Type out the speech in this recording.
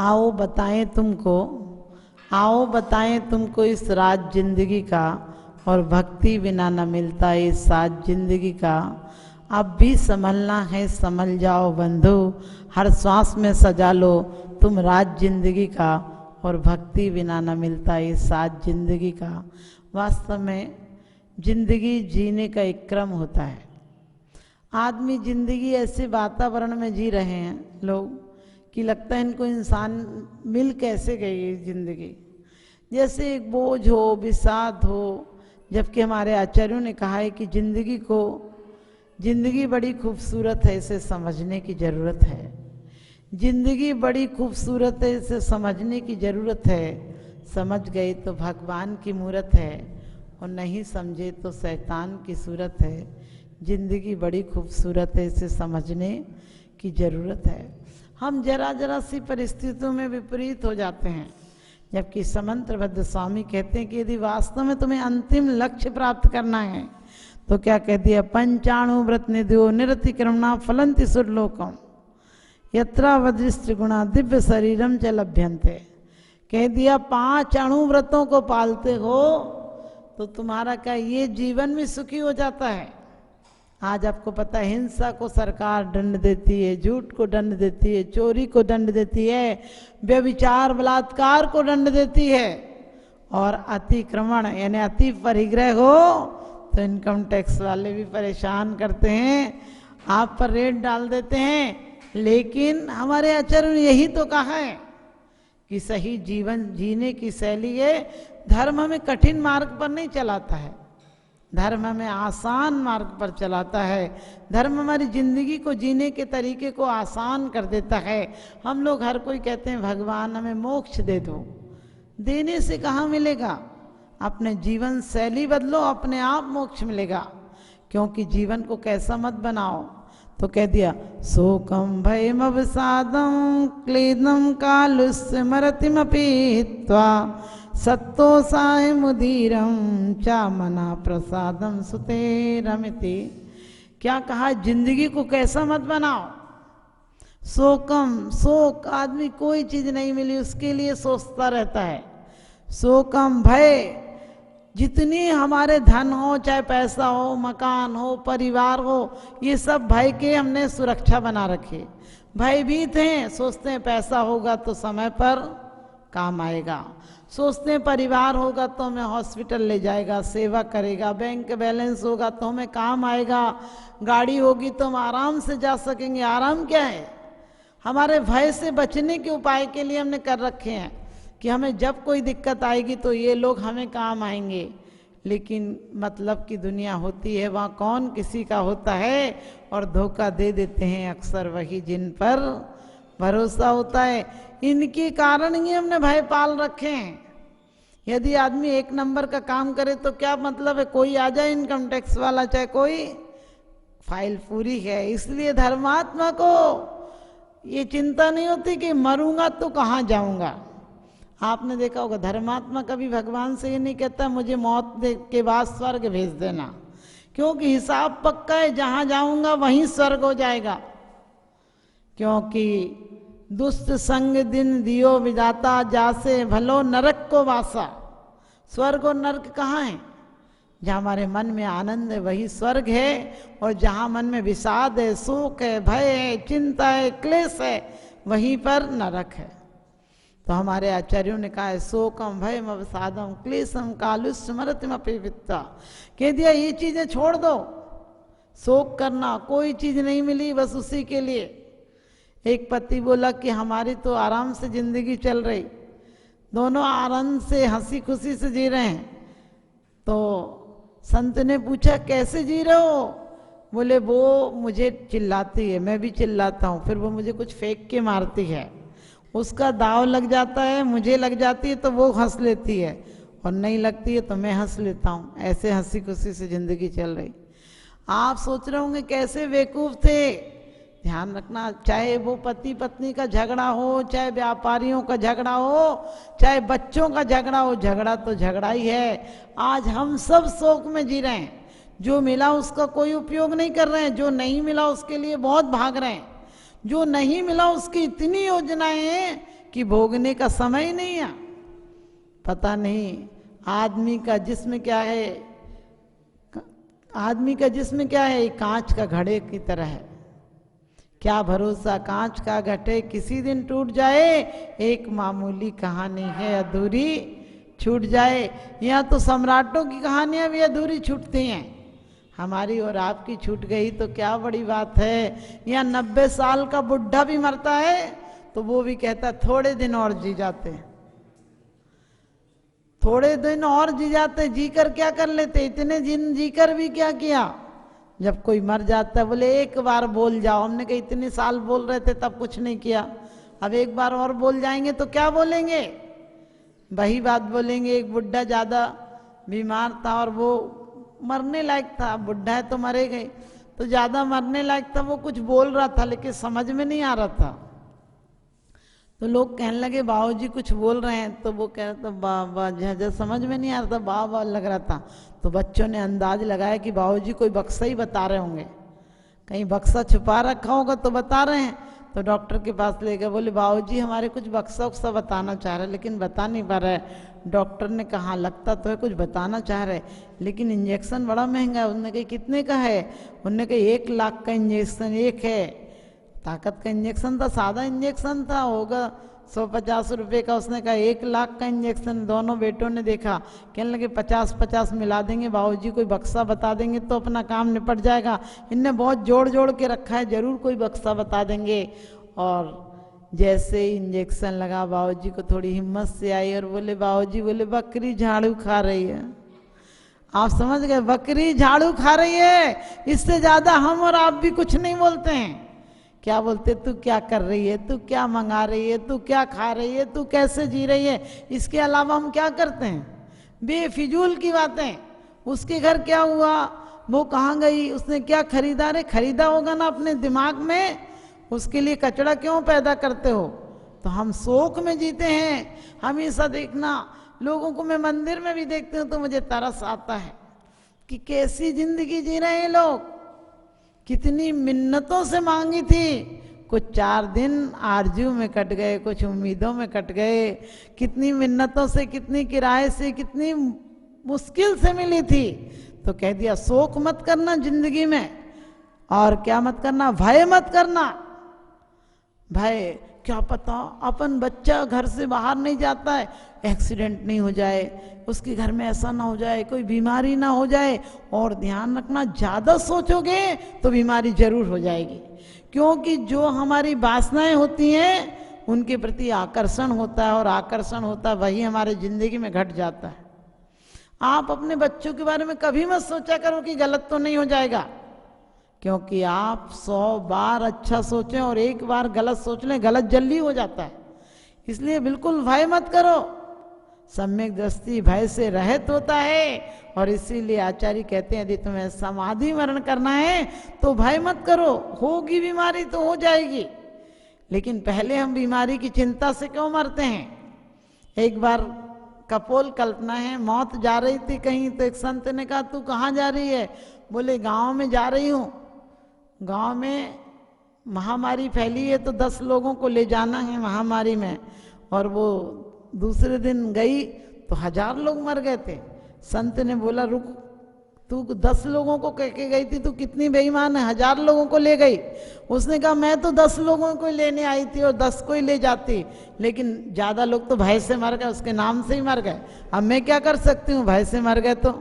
आओ बताएं तुमको, आओ बताएं तुमको इस राज जिंदगी का, और भक्ति बिना न मिलता इस साज जिंदगी का। अब भी संभलना है संभल जाओ बंधु, हर श्वास में सजा लो तुम राज जिंदगी का, और भक्ति बिना न मिलता इस साज जिंदगी का। वास्तव में जिंदगी जीने का एक क्रम होता है। आदमी जिंदगी ऐसे वातावरण में जी रहे हैं लोग कि लगता है इनको इंसान मिल कैसे गई ये जिंदगी, जैसे एक बोझ हो, विषाद हो। जबकि हमारे आचार्यों ने कहा है कि जिंदगी बड़ी खूबसूरत है, इसे समझने की ज़रूरत है। जिंदगी बड़ी खूबसूरत है, इसे समझने की ज़रूरत है। समझ गए तो भगवान की मूरत है, और नहीं समझे तो शैतान की सूरत है। जिंदगी बड़ी खूबसूरत है, इसे समझने की ज़रूरत है। हम जरा सी परिस्थितियों में विपरीत हो जाते हैं। जबकि समंत्रभद्र स्वामी कहते हैं कि यदि वास्तव में तुम्हें अंतिम लक्ष्य प्राप्त करना है तो क्या कह दिया, पंचाणु व्रत निध्यो निरतिक्रमणा फलंति सुरलोकम यत्रा वज्रिष्ठ गुणा दिव्य शरीरम च लभ्यन्ते। कह दिया 5 अणुव्रतों को पालते हो तो तुम्हारा क्या ये जीवन भी सुखी हो जाता है। आज आपको पता है हिंसा को सरकार दंड देती है, झूठ को दंड देती है, चोरी को दंड देती है, व्यभिचार बलात्कार को दंड देती है, और अतिक्रमण यानी अति परिग्रह हो तो इनकम टैक्स वाले भी परेशान करते हैं, आप पर रेट डाल देते हैं। लेकिन हमारे आचार्य ने यही तो कहा है कि सही जीवन जीने की शैली है। धर्म हमें कठिन मार्ग पर नहीं चलाता है, धर्म हमें आसान मार्ग पर चलाता है। धर्म हमारी जिंदगी को जीने के तरीके को आसान कर देता है। हम लोग हर कोई कहते हैं भगवान हमें मोक्ष दे दो, देने से कहाँ मिलेगा। अपने जीवन शैली बदलो, अपने आप मोक्ष मिलेगा। क्योंकि जीवन को कैसा मत बनाओ। तो कह दिया शोकम भयम अवसादम क्लेदम कालुस्य मरतिमपि हित्वा सत्तो साय मुदीरम चा मना प्रसादम सुते रमिति। क्या कहा, जिंदगी को कैसा मत बनाओ। शोक, आदमी कोई चीज नहीं मिली उसके लिए सोचता रहता है। शोकम भय, जितनी हमारे धन हो, चाहे पैसा हो, मकान हो, परिवार हो, ये सब भय के हमने सुरक्षा बना रखे। भयभीत हैं, सोचते हैं पैसा होगा तो समय पर काम आएगा, सोचते हैं परिवार होगा तो हमें हॉस्पिटल ले जाएगा, सेवा करेगा, बैंक बैलेंस होगा तो हमें काम आएगा, गाड़ी होगी तो हम आराम से जा सकेंगे। आराम क्या है, हमारे भय से बचने के उपाय के लिए हमने कर रखे हैं कि हमें जब कोई दिक्कत आएगी तो ये लोग हमें काम आएंगे। लेकिन मतलब की दुनिया होती है, वहाँ कौन किसी का होता है, और धोखा दे देते हैं अक्सर वही जिन पर भरोसा होता है। इनके कारण ही हमने भय पाल रखे हैं। यदि आदमी 1 नंबर का काम करे तो क्या मतलब है, कोई आ जाए इनकम टैक्स वाला, चाहे कोई, फाइल पूरी है। इसलिए धर्मात्मा को ये चिंता नहीं होती कि मरूंगा तो कहाँ जाऊंगा। आपने देखा होगा धर्मात्मा कभी भगवान से ये नहीं कहता मुझे मौत के बाद स्वर्ग भेज देना, क्योंकि हिसाब पक्का है, जहाँ जाऊंगा वहीं स्वर्ग हो जाएगा। क्योंकि दुष्ट संग दिन दियो विदाता, जासे भलो नरक को वासा। स्वर्ग और नरक कहाँ है, जहाँ हमारे मन में आनंद है वही स्वर्ग है, और जहाँ मन में विषाद है, शोक है, भय है, चिंता है, क्लेश है, वहीं पर नरक है। तो हमारे आचार्यों ने कहा है शोकम भयम अवसादम क्लेशम कालुस्मरतिमपि वित्ता। कह दिया ये चीजें छोड़ दो, शोक करना, कोई चीज नहीं मिली बस उसी के लिए। एक पति बोला कि हमारी तो आराम से जिंदगी चल रही, दोनों आनंद से हंसी खुशी से जी रहे हैं। तो संत ने पूछा कैसे जी रहे हो, बोले वो मुझे चिल्लाती है, मैं भी चिल्लाता हूँ, फिर वो मुझे कुछ फेंक के मारती है, उसका दाव लग जाता है, मुझे लग जाती है तो वो हंस लेती है, और नहीं लगती है तो मैं हंस लेता हूँ। ऐसे हंसी खुशी से जिंदगी चल रही। आप सोच रहे होंगे कैसे बेवकूफ थे। ध्यान रखना, चाहे वो पति पत्नी का झगड़ा हो, चाहे व्यापारियों का झगड़ा हो, चाहे बच्चों का झगड़ा हो, झगड़ा तो झगड़ा ही है। आज हम सब शोक में जी रहे हैं। जो मिला उसका कोई उपयोग नहीं कर रहे हैं, जो नहीं मिला उसके लिए बहुत भाग रहे हैं, जो नहीं मिला उसकी इतनी योजनाएं हैं कि भोगने का समय ही नहीं है। पता नहीं आदमी का जिस्म क्या है, आदमी का जिस्म क्या है, कांच का घड़े की तरह है। क्या भरोसा कांच का घड़े किसी दिन टूट जाए, एक मामूली कहानी है अधूरी छूट जाए। यहाँ तो सम्राटों की कहानियां भी अधूरी छूटती हैं, हमारी और आपकी छूट गई तो क्या बड़ी बात है। यहाँ 90 साल का बुढ़ा भी मरता है तो वो भी कहता है थोड़े दिन और जी जाते, थोड़े दिन और जी जाते, जी कर क्या कर लेते, इतने दिन जी कर भी क्या किया। जब कोई मर जाता है बोले एक बार बोल जाओ, हमने कहा इतने साल बोल रहे थे तब कुछ नहीं किया, अब एक बार और बोल जाएंगे तो क्या बोलेंगे, वही बात बोलेंगे। एक बुढ़ा ज़्यादा बीमार था और वो मरने लायक था, बुढ़ा है तो मरे गए, तो ज़्यादा मरने लायक था, वो कुछ बोल रहा था लेकिन समझ में नहीं आ रहा था। तो लोग कहने लगे बाबूजी कुछ बोल रहे हैं, तो वो कह रहा था बाबा जहाँ समझ में नहीं आ रहा था, बाबा लग रहा था। तो बच्चों ने अंदाज लगाया कि बाबूजी कोई बक्सा ही बता रहे होंगे, कहीं बक्सा छुपा रखा होगा तो बता रहे हैं। तो डॉक्टर के पास ले गए, बोले बाबूजी हमारे कुछ बक्सा उक्सा बताना चाह रहे लेकिन बता नहीं पा रहा है। डॉक्टर ने कहा लगता तो है कुछ बताना चाह रहे लेकिन इंजेक्शन बड़ा महंगा है। उन्होंने कहा कितने का है, उन्होंने कहा 1 लाख का इंजेक्शन एक है। ताकत का इंजेक्शन था, सादा इंजेक्शन था, होगा 150 रुपये का। उसने कहा 1 लाख का इंजेक्शन। दोनों बेटों ने देखा, कहने लगे 50-50 मिला देंगे बाबूजी, कोई बक्सा बता देंगे तो अपना काम निपट जाएगा। इनने बहुत जोड़ जोड़ के रखा है, जरूर कोई बक्सा बता देंगे। और जैसे इंजेक्शन लगा बाबूजी को थोड़ी हिम्मत से आई और बोले बाबूजी, बोले बकरी झाड़ू खा रही है। आप समझ गए, बकरी झाड़ू खा रही है, इससे ज्यादा हम और आप भी कुछ नहीं बोलते हैं। क्या बोलते, तू क्या कर रही है, तू क्या मंगा रही है, तू क्या खा रही है, तू कैसे जी रही है, इसके अलावा हम क्या करते हैं, बेफिजूल की बातें। उसके घर क्या हुआ, वो कहाँ गई, उसने क्या खरीदा, रे खरीदा होगा ना अपने दिमाग में, उसके लिए कचरा क्यों पैदा करते हो। तो हम शोक में जीते हैं। हमेशा देखना, लोगों को मैं मंदिर में भी देखती हूँ तो मुझे तरस आता है कि कैसी जिंदगी जी रहे हैं लोग। कितनी मिन्नतों से मांगी थी, कुछ 4 दिन आरजू में कट गए, कुछ उम्मीदों में कट गए। कितनी मिन्नतों से, कितनी किराए से, कितनी मुश्किल से मिली थी, तो कह दिया शोक मत करना जिंदगी में। और क्या मत करना, भय मत करना। भय, क्या पता अपन बच्चा घर से बाहर नहीं जाता है, एक्सीडेंट नहीं हो जाए, उसके घर में ऐसा ना हो जाए, कोई बीमारी ना हो जाए। और ध्यान रखना, ज़्यादा सोचोगे तो बीमारी जरूर हो जाएगी, क्योंकि जो हमारी वासनाएं होती हैं उनके प्रति आकर्षण होता है, और आकर्षण होता है वही हमारे जिंदगी में घट जाता है। आप अपने बच्चों के बारे में कभी मत सोचा करो कि गलत तो नहीं हो जाएगा, क्योंकि आप 100 बार अच्छा सोचें और एक बार गलत सोच लें, गलत जल्दी हो जाता है। इसलिए बिल्कुल भय मत करो। सम्यक दृष्टि भय से रहित होता है, और इसीलिए आचार्य कहते हैं यदि तुम्हें समाधि मरण करना है तो भय मत करो। होगी बीमारी तो हो जाएगी, लेकिन पहले हम बीमारी की चिंता से क्यों मरते हैं। एक बार कपोल कल्पना है, मौत जा रही थी कहीं, तो एक संत ने कहा तू कहाँ जा रही है, बोले गांव में जा रही हूँ, गांव में महामारी फैली है तो 10 लोगों को ले जाना है महामारी में। और वो दूसरे दिन गई तो 1000 लोग मर गए थे। संत ने बोला रुक, तू 10 लोगों को कह के गई थी, तू कितनी बेईमान है, 1000 लोगों को ले गई। उसने कहा मैं तो 10 लोगों को लेने आई थी और 10 को ही ले जाती, लेकिन ज़्यादा लोग तो भय से मर गए, उसके नाम से ही मर गए। अब मैं क्या कर सकती हूँ, भय से मर गए तो।